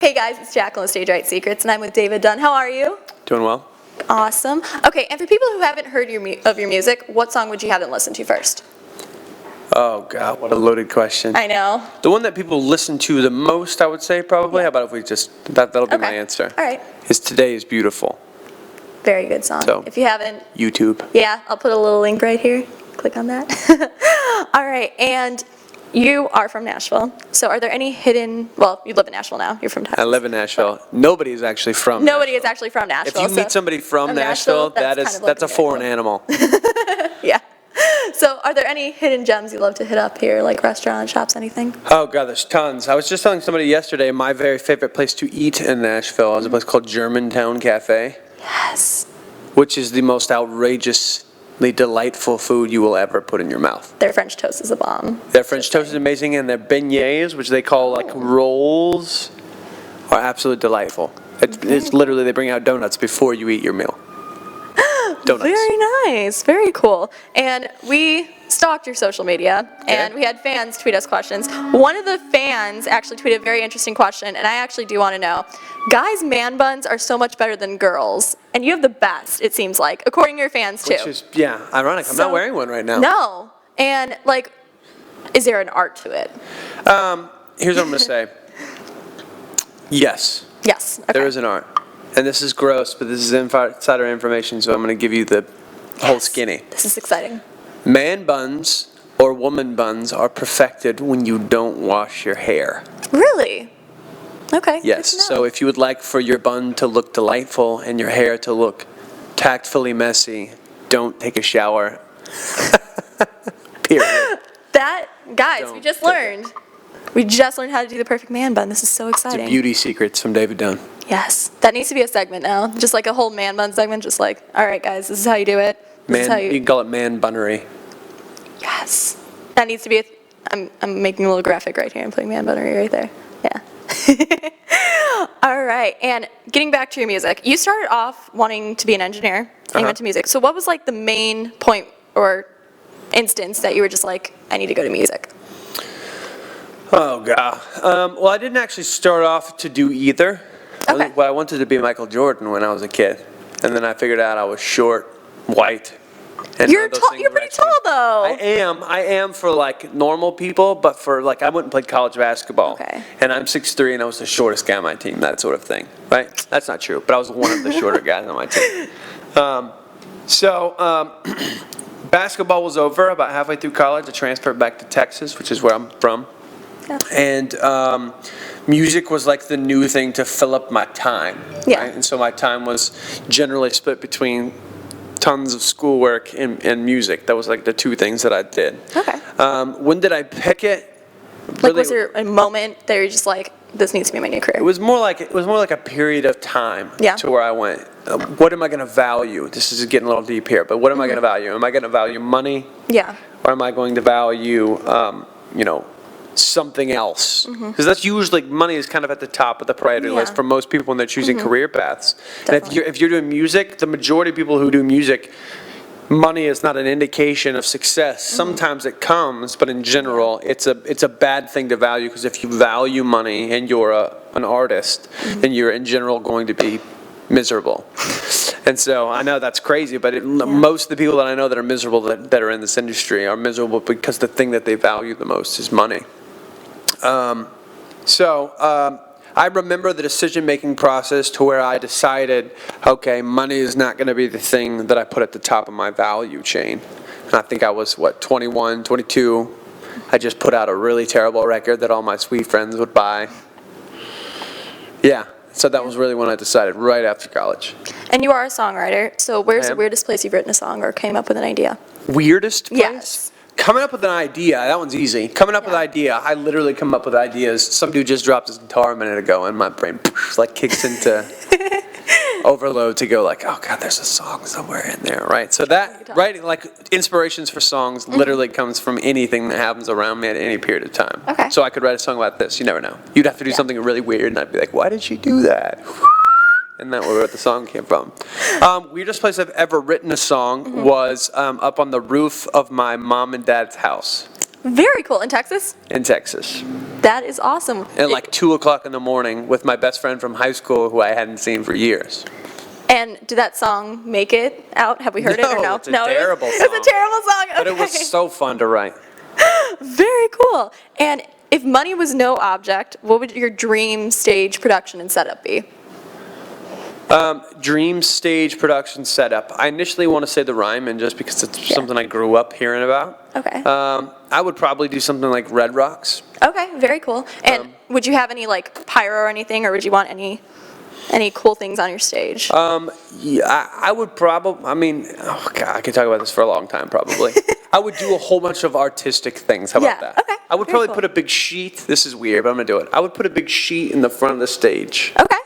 Hey guys, it's Jacqueline with Stage Right Secrets, and I'm with David Dunn. How are you? Doing well. Awesome. Okay, and for people who haven't heard of your music, what song would you have them listen to first? Oh God, what a loaded question. I know. The one that people listen to the most, I would say, probably. How about if we just, that'll be my answer. All right. Is Today Is Beautiful. Very good song. So, if you haven't. YouTube. Yeah, I'll put a little link right here. Click on that. All right, and you are from Nashville. So are there any hidden, well, you live in Nashville now. You're from Texas. I live in Nashville. Nobody is actually from Nobody Nashville. is actually from Nashville. If you meet somebody from Nashville, that's a foreign animal. Yeah. So are there any hidden gems you love to hit up here, like restaurants, shops, anything? Oh God, there's tons. I was just telling somebody yesterday, my very favorite place to eat in Nashville is a place called Germantown Cafe. Yes. Which is the most outrageously delightful food you will ever put in your mouth. Their French toast is a bomb. Their French toast is amazing, and their beignets, which they call like rolls, are absolutely delightful. It's literally, they bring out donuts before you eat your meal. Donuts. Very nice, very cool. And we stalked your social media, and we had fans tweet us questions. One of the fans actually tweeted a very interesting question, and I actually do want to know. Guys' man buns are so much better than girls, and you have the best, it seems like, according to your fans too. Which is, ironic. I'm not wearing one right now. No. And, like, is there an art to it? Here's what I'm going to say. Yes. Yes. Okay. There is an art. And this is gross, but this is insider information, so I'm going to give you the whole skinny. This is exciting. Man buns or woman buns are perfected when you don't wash your hair. Really? Okay. Yes. So if you would like for your bun to look delightful and your hair to look tactfully messy, don't take a shower. Period. Guys, we just learned. We just learned how to do the perfect man bun. This is so exciting. It's beauty secrets from David Dunn. Yes. That needs to be a segment now. Just like a whole man bun segment. Just like, all right, guys, this is how you do it. You can call it man bunnery. Yes. That needs to be I'm making a little graphic right here. I'm putting man bunnery right there. Yeah. All right. And getting back to your music. You started off wanting to be an engineer, and you went to music. So what was like the main point or instance that you were just like, I need to go to music? Oh, God. Well, I didn't actually start off to do either. Okay. Well, I wanted to be Michael Jordan when I was a kid. And then I figured out I was short, white. And you're pretty tall, though. I am for, like, normal people, but for, like, I went and played college basketball. Okay. And I'm 6'3", and I was the shortest guy on my team, that sort of thing. Right? That's not true, but I was one of the shorter guys on my team. Basketball was over about halfway through college. I transferred back to Texas, which is where I'm from. And music was like the new thing to fill up my time. Yeah. Right? And so my time was generally split between tons of schoolwork and music. That was like the two things that I did. Okay. When did I pick it? Like, was there a moment that you're just like, this needs to be my new career? It was more like a period of time to where I went. What am I going to value? This is getting a little deep here, but what am I going to value? Am I going to value money? Yeah. Or am I going to value, something else? Because that's usually, money is kind of at the top of the priority list for most people when they're choosing career paths. Definitely. And if you're doing music, the majority of people who do music, money is not an indication of success. Sometimes it comes, but in general, it's a bad thing to value, because if you value money and you're an artist, then you're in general going to be miserable. And so I know that's crazy, but most of the people that I know that are miserable that are in this industry are miserable because the thing that they value the most is money. I remember the decision-making process to where I decided, okay, money is not going to be the thing that I put at the top of my value chain. And I think I was, 21, 22. I just put out a really terrible record that all my sweet friends would buy. Yeah, so that was really when I decided, right after college. And you are a songwriter, so where's the weirdest place you've written a song or came up with an idea? Weirdest place? Yes. Coming up with an idea, that one's easy. Coming up with an idea, I literally come up with ideas. Some dude just dropped his guitar a minute ago, and my brain like kicks into overload to go like, oh God, there's a song somewhere in there, right? So that, writing, like inspirations for songs literally comes from anything that happens around me at any period of time. Okay. So I could write a song about this, you never know. You'd have to do something really weird, and I'd be like, why did she do that? And that's where the song came from. Weirdest place I've ever written a song was up on the roof of my mom and dad's house. Very cool. In Texas? in Texas. That is awesome. At like 2 o'clock in the morning with my best friend from high school who I hadn't seen for years. And did that song make it out? Have we heard it or no? No, it's a terrible It was a terrible song. Okay. But it was so fun to write. Very cool. And if money was no object, what would your dream stage production and setup be? Dream stage production setup. I initially want to say the Ryman just because it's something I grew up hearing about. Okay. I would probably do something like Red Rocks. Okay, very cool. And would you have any like pyro or anything, or would you want any cool things on your stage? Yeah, I would probably, I mean, oh God, I could talk about this for a long time probably. I would do a whole bunch of artistic things. How about Yeah, that? okay, I would very probably cool. put a big sheet. This is weird, but I'm going to do it. I would put a big sheet in the front of the stage. Okay.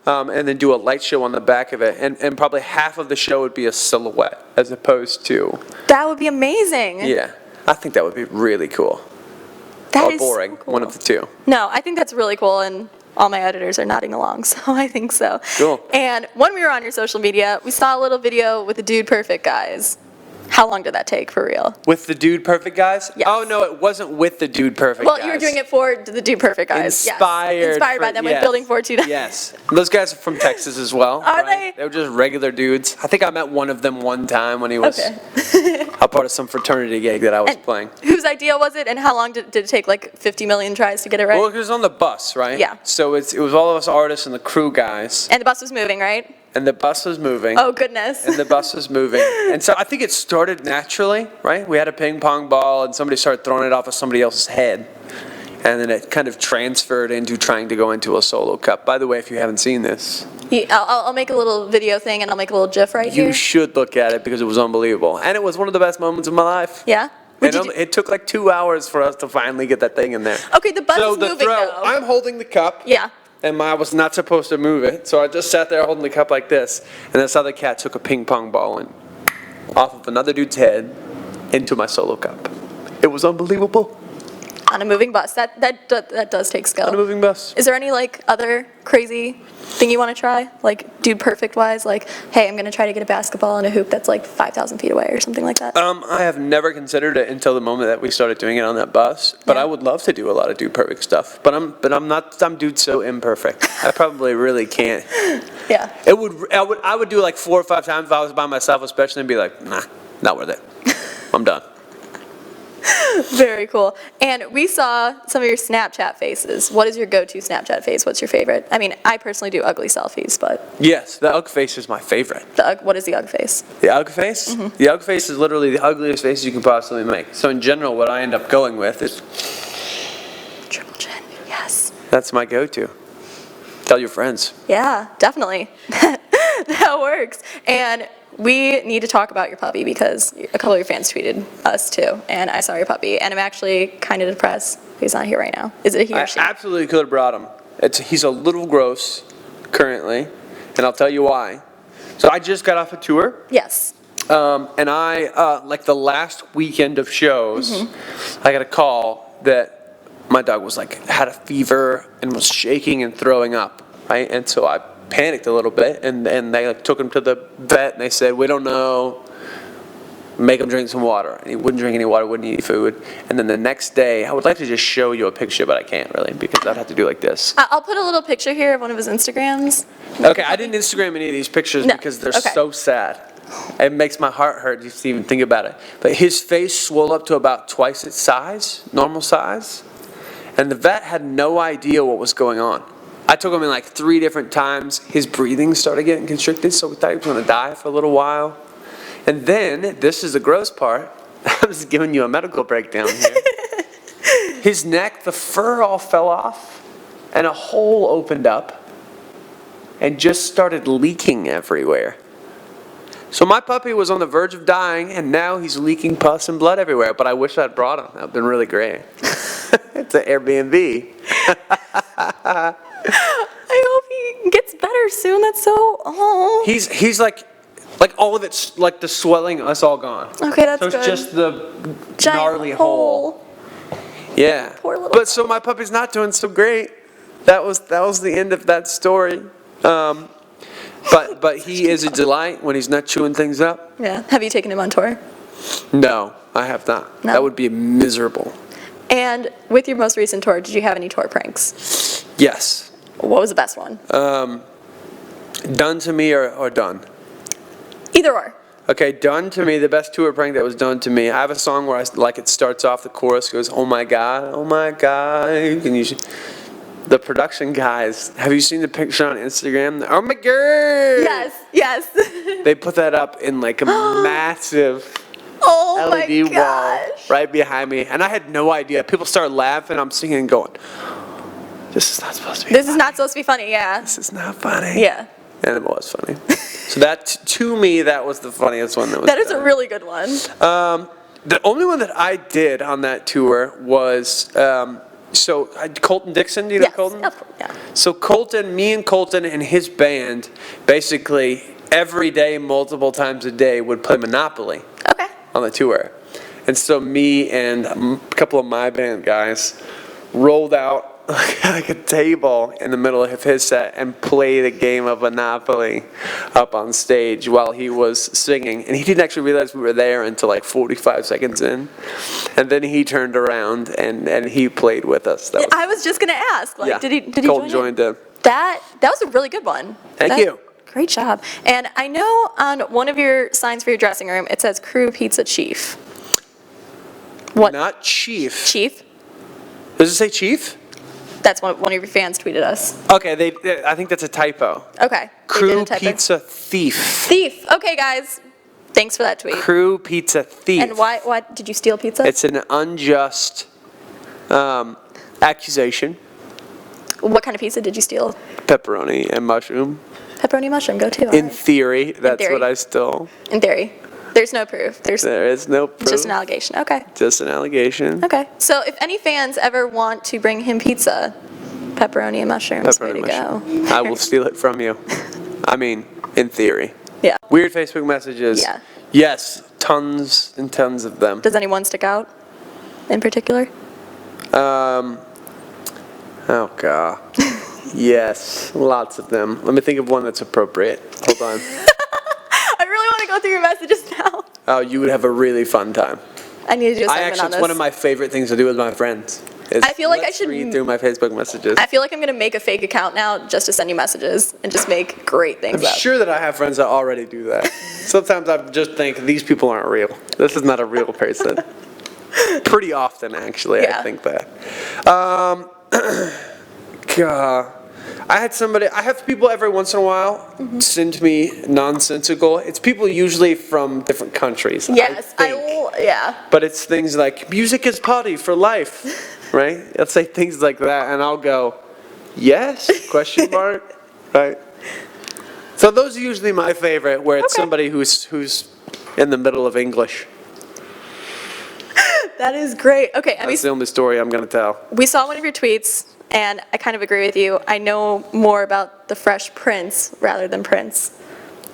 And then do a light show on the back of it. And probably half of the show would be a silhouette as opposed to, That would be amazing. yeah. I think that would be really cool. That Or is boring, so cool. one of the two. No, I think that's really cool, and all my editors are nodding along, so I think so. Cool. And when we were on your social media, we saw a little video with the Dude Perfect guys. How long did that take, for real? With the Dude Perfect guys? Yes. Oh, no, it wasn't with the Dude Perfect Well, guys. you were doing it for the Dude Perfect guys. Inspired. Yes. Inspired by them with Building Fortitude. Yes. Those guys are from Texas as well. Are right? they? They were just regular dudes. I think I met one of them one time when he was Okay. a part of some fraternity gig that I was playing. Whose idea was it, and how long did it take, like 50 million tries to get it right? Well, it was on the bus, right? Yeah. So it was all of us artists and the crew guys. And the bus was moving, right? And the bus was moving. Oh, goodness. And the bus was moving. And so I think it started naturally, right? We had a ping pong ball and somebody started throwing it off of somebody else's head. And then it kind of transferred into trying to go into a solo cup. By the way, if you haven't seen this, I'll make a little video thing, and I'll make a little GIF right here. you should look at it because it was unbelievable. And it was one of the best moments of my life. Yeah? And it took like 2 hours for us to finally get that thing in there. Okay, the bus So is the moving, throw, though. I'm holding the cup. Yeah. And I was not supposed to move it, so I just sat there holding the cup like this, and this other cat took a ping pong ball and off of another dude's head into my solo cup. It was unbelievable. On a moving bus. That does take skill. On a moving bus. Is there any like other crazy thing you want to try? Like Dude Perfect wise? Like, hey, I'm going to try to get a basketball in a hoop that's like 5,000 feet away or something like that? I have never considered it until the moment that we started doing it on that bus, but Yeah. I would love to do a lot of Dude Perfect stuff. But I'm dude so imperfect. I probably really can't. Yeah. I would do like 4 or 5 times if I was by myself, especially, and be like, nah, not worth it. I'm done. Very cool. And we saw some of your Snapchat faces. What is your go-to Snapchat face? What's your favorite? I mean, I personally do ugly selfies, but Yes, the Ugg face is my favorite. what is the Ugg face? The Ugg face? Mm-hmm. The Ugg face is literally the ugliest face you can possibly make. So in general, what I end up going with is, Triple chin. Yes. that's my go-to. Tell your friends. Yeah, definitely. That works. And we need to talk about your puppy because a couple of your fans tweeted us too, and I saw your puppy, and I'm actually kind of depressed he's not here right now. Is it he I or she? absolutely could have brought him. He's a little gross currently, and I'll tell you why. So I just got off a tour. Yes. And like the last weekend of shows, Mm-hmm. I got a call that my dog was like, had a fever and was shaking and throwing up, right? And so I panicked a little bit, and they like took him to the vet, and they said, we don't know, make him drink some water. And he wouldn't drink any water, wouldn't eat any food. And then the next day, I would like to just show you a picture, but I can't really because I'd have to do like this. I'll put a little picture here of one of his Instagrams. Okay, I didn't Instagram any of these pictures No, because they're okay. so sad. It makes my heart hurt just to even think about it. But his face swelled up to about twice its size, normal size. And the vet had no idea what was going on. I took him in like 3 different times. His breathing started getting constricted, so we thought he was going to die for a little while. And then, this is the gross part. I'm just giving you a medical breakdown here. His neck, the fur all fell off, and a hole opened up, and just started leaking everywhere. So my puppy was on the verge of dying, and now he's leaking pus and blood everywhere. But I wish I'd brought him. That would have been really great. It's an Airbnb. I hope he gets better soon. That's so. Oh. He's like all of it's like the swelling, that's all gone. Okay, that's so it's good. just the Giant gnarly hole. Yeah. Poor little But so my puppy's not doing so great. That was the end of that story. But he is a delight when he's not chewing things up. Yeah. Have you taken him on tour? No, I have not. No? That would be miserable. And with your most recent tour, did you have any tour pranks? Yes. What was the best one? Done to me or done? Either or. Okay, done to me, the best tour prank that was done to me. I have a song where it starts off, the chorus goes, oh my God, and the production guys, have you seen the picture on Instagram? Oh my God! Yes. They put that up in like a massive Oh my LED wall gosh. right behind me, and I had no idea. People started laughing, I'm singing and going, this is not supposed to be This funny. is not supposed to be funny, yeah. This is not funny. Yeah. And it was funny. So that, to me, that was the funniest one that was That is done. a really good one. The only one that I did on that tour was, Colton Dixon, do you know Yes. Colton? Yeah. So me and Colton and his band, basically every day, multiple times a day, would play Monopoly Okay. on the tour. And so me and a couple of my band guys rolled out like a table in the middle of his set and played a game of Monopoly up on stage while he was singing. And he didn't actually realize we were there until like 45 seconds in. And then he turned around and he played with us. That was, I was just gonna ask, like, yeah. did he Colton join joined in? That was a really good one. Thank you. Great job. And I know on one of your signs for your dressing room, it says Crew Pizza Chief. What? Not Chief. Chief? Does it say Chief? That's one of your fans tweeted us. Okay, I think that's a typo. Okay. they did Crew a typo. Pizza Thief. Thief. Okay, guys. Thanks for that tweet. Crew Pizza Thief. And why did you steal pizza? It's an unjust accusation. What kind of pizza did you steal? Pepperoni and mushroom. Pepperoni mushroom, go to. In theory, that's theory. what I stole. In theory. There's no proof. There is no proof. just an allegation. Okay. Just an allegation. Okay. So if any fans ever want to bring him pizza, pepperoni and mushrooms, way to Mushroom. go. I will steal it from you. I mean, in theory. Yeah. Weird Facebook messages. Yeah. Yes, tons and tons of them. Does anyone stick out in particular? Oh, God. Yes, lots of them. Let me think of one that's appropriate. Hold on. I really want to go through your messages now. Oh, you would have a really fun time. I need to do a segment on It's this. one of my favorite things to do with my friends. I feel like I let's should- read through my Facebook messages. I feel like I'm going to make a fake account now just to send you messages and just make great things I'm up. sure that I have friends that already do that. Sometimes I just think these people aren't real. This is not a real person. Pretty often, actually, Yeah. I think that. God. I have people every once in a while send me nonsensical. It's people usually from different countries. Yes, I think. yeah. But it's things like, music is party for life, right? They'll say things like that, and I'll go, yes, question mark, right? So those are usually my favorite, where it's Okay. somebody who's in the middle of English. That is great. Okay, I mean, That's the only story I'm going to tell. we saw one of your tweets, and I kind of agree with you. I know more about the Fresh Prince rather than Prince.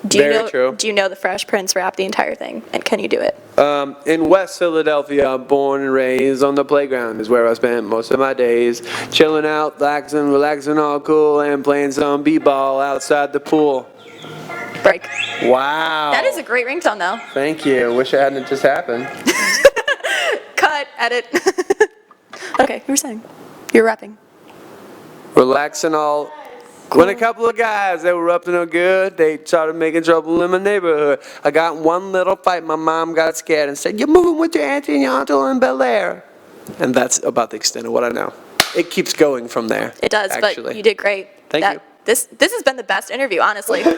Very true. Do you know the Fresh Prince rap, the entire thing? And can you do it? In West Philadelphia, born and raised on the playground is where I spent most of my days. Chilling out, relaxing all cool, and playing some b-ball outside the pool. Break. Wow. That is a great ringtone, though. Thank you. Wish it hadn't just happened. Cut, edit. Okay, you were saying. You're rapping. Relaxing all. When a couple of guys, they were up to no good, they started making trouble in my neighborhood. I got in one little fight, my mom got scared and said, you're moving with your auntie and your uncle in Bel Air. And that's about the extent of what I know. It keeps going from there. It does, actually. but you did great. Thank you. This has been the best interview, honestly.